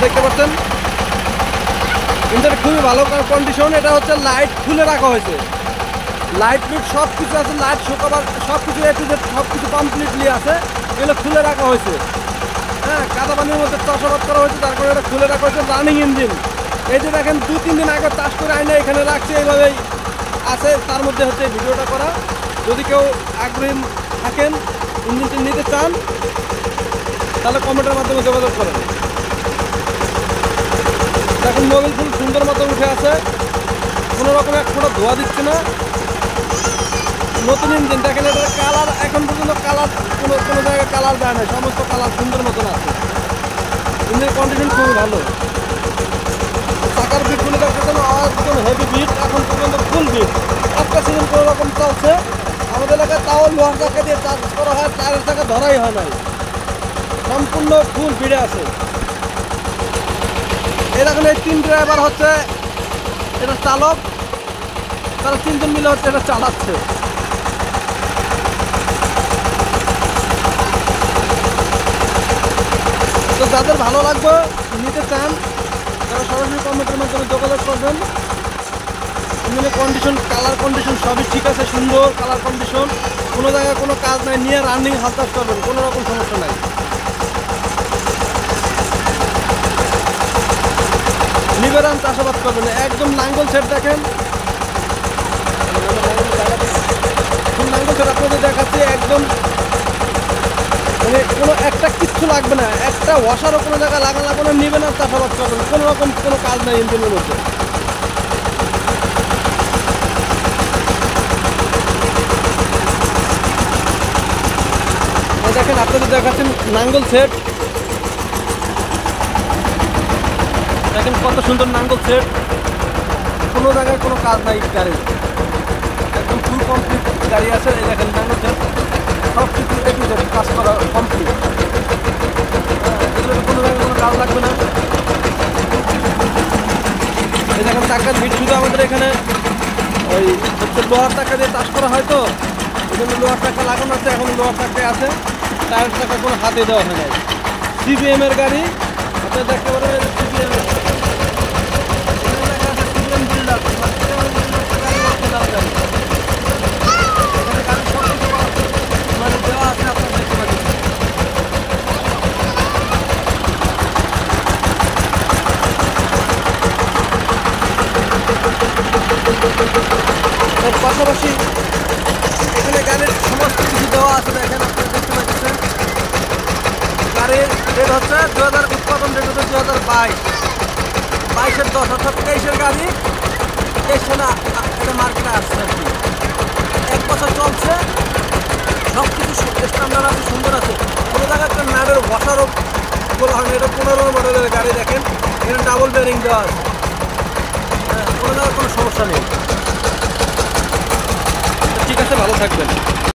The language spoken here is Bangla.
দেখতে পাচ্ছেন ইঞ্জিনটা খুবই ভালো কন্ডিশন। এটা হচ্ছে লাইট খুলে রাখা হয়েছে, লাইট লুট সব কিছু আছে, লাইট শোকাবার সব কিছু এ টু জেড সব কিছু কমপ্লিটলি আছে, এগুলো খুলে রাখা হয়েছে। হ্যাঁ, কাদা পানির মধ্যে চাষাবাদ করা হয়েছে, তার কারণে এটা খুলে রাখা হয়েছে। রানিং ইঞ্জিন, এই যে দেখেন 2-3 দিন আগে চাষ করে আইনা এখানে রাখছে, এইভাবেই আছে। তার মধ্যে হচ্ছে ভিডিওটা করা। যদি কেউ আগ্রহী থাকেন, ইঞ্জিনটি নিতে চান, তাহলে কমেন্টের মাধ্যমে যোগাযোগ করেন। দেখুন মোবিল ফুল সুন্দর মতো উঠে আছে, কোনো রকম এক ফোঁটা ধোয়া দিচ্ছে না। নতুন ইঞ্জিন দেখেন, এটার কালার এখন পর্যন্ত কালার কোনো জায়গায় কালার যায় না, সমস্ত কালার সুন্দর মতন আছে। ইঞ্জিনের কন্ডিশন খুবই ভালো। চাকার বিটগুলো দেখতেছেন একদম হেভি বিট, এখন পর্যন্ত ফুল বিট। একটা সিজন কোনো রকম চলছে। আমাদের এলাকায় তাও লোহার চাকা দিয়ে চার্জ করা হয়, টায়ারের চাকা ধরাই হয় নাই, সম্পূর্ণ ফুল বিড়ে আছে। এরকম এই 3 ড্রাইভার হচ্ছে এটা চালক, তারা 3 জন মিলে হচ্ছে এটা চালাচ্ছে। তো যাদের ভালো লাগবে নিতে চান, তারা সরাসরি কমেন্টের মাধ্যমে যোগাযোগ করবেন। ইঞ্জিনের কন্ডিশন, কালার কন্ডিশন সবই ঠিক আছে, সুন্দর কালার কন্ডিশন, কোনো জায়গায় কোনো কাজ নাই, নিয়ে রানিং হালচাল করবেন, কোনো রকম সমস্যা নাই। নিবেদন চাষাবাদ করবেন, একদম নাঙ্গল সেট দেখেন, নাঙ্গল সেট আপনাদের দেখাচ্ছি, একদম মানে কোনো একটা কিচ্ছু লাগবে না, একটা ওয়াশারও কোনো জায়গায় লাগা লাগবে না। নিবেন আর চাষাবাদ করবেন, কোনো রকম কোনো কাজ নাই ইঞ্জিনের মধ্যে। দেখেন আপনাদের দেখাচ্ছেন নাঙ্গল সেট, দেখেন কত সুন্দর নাঙ্গল সেট, কোনো জায়গায় কোনো কাজ নাই গাড়ির, একদম ফুল কমপ্লিট গাড়ি আছে। এই দেখেন নাঙ্গল সেট সব কিছু এ টু জেড কাজ করা কমপ্লিট, এগুলো কোনো জায়গায় কোনো কাজ লাগবে না। এই দেখেন চাকার বিট, শুধু আমাদের এখানে ওই হচ্ছে লোহার চাকা দিয়ে চাষ করা হয়, তো এই জন্য লোহার চাকা লাগানো আছে, এখন লোহার চাকায় আছে, টায়ার চাকা কোনো হাতে দেওয়া হয় নাই। সিবিএম এর গাড়ি আপনারা দেখতে পারেন, সিবিএম বিল্ডার মানে দেওয়া আছে, আপনারা দেখতে পারেন। এর পাশাপাশি এখানে গাড়ির সমস্ত কিছু দেওয়া আছে, দেখেন আপনারা দেখতে পাচ্ছেন। গাড়ির রেট হচ্ছে 2000, উৎপাদন রেট হচ্ছে 2022, 22-এর 10, অর্থাৎ 23-এর গাড়ি 23 সালে এটা মার্কেটে আসছে আর কি। 1 বছর চলছে, সব কিছু স্ট্যান্ডার্ড আছে, সুন্দর আছে, কোনো জায়গায় একটা নাটের বসারও বলা হয় না। এটা 15 মডেলের গাড়ি, দেখেন এখানে ডাবল বেয়ারিং দেওয়া আছে, কোনো জায়গায় কোনো সমস্যা নেই। ঠিক আছে, ভালো থাকবেন।